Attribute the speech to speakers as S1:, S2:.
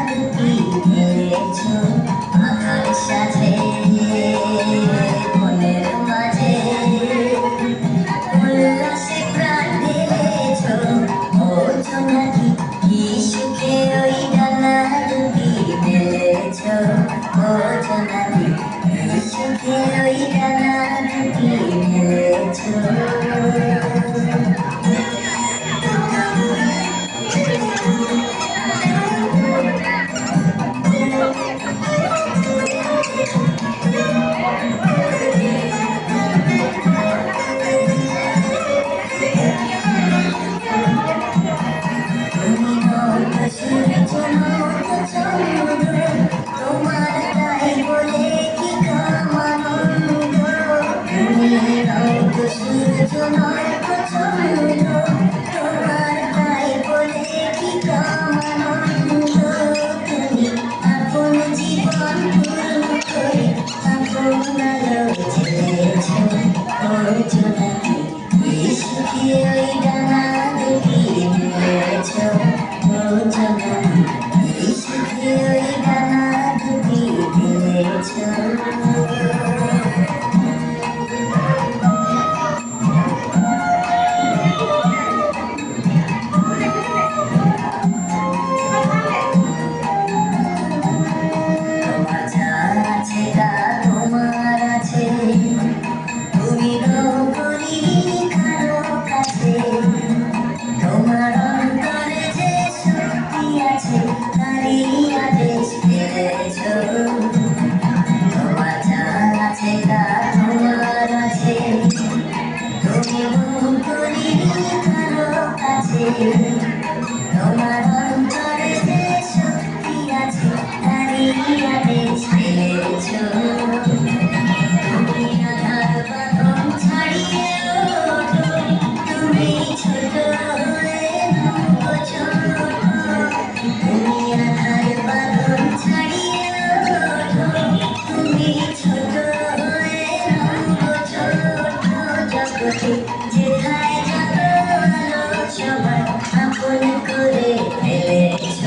S1: দুটি মেলেছ আধার সাথে মনের মাঝে উল্লাসে প্রাণ ঢেলেছ ও জোনাকি কি সুখে ওই ডানা দুটি মেলেছ ও জোনাকি কি সুখে ওই ডানা দুটি মেলেছ তোমার অন্তরে যে শক্তি আছে তারই আদেশ পেয়েছ তুমি আধার বাঁধন ছাড়িয়ে ওঠো তুমি ছোট হয়ে নও ছোট তুমি আধার বাঁধন ছাড়িয়ে ওঠো তুমি ছোট হয়ে নও ছোট জগতে যেথায় যত আলো সবাই আপন করে ফেলেছ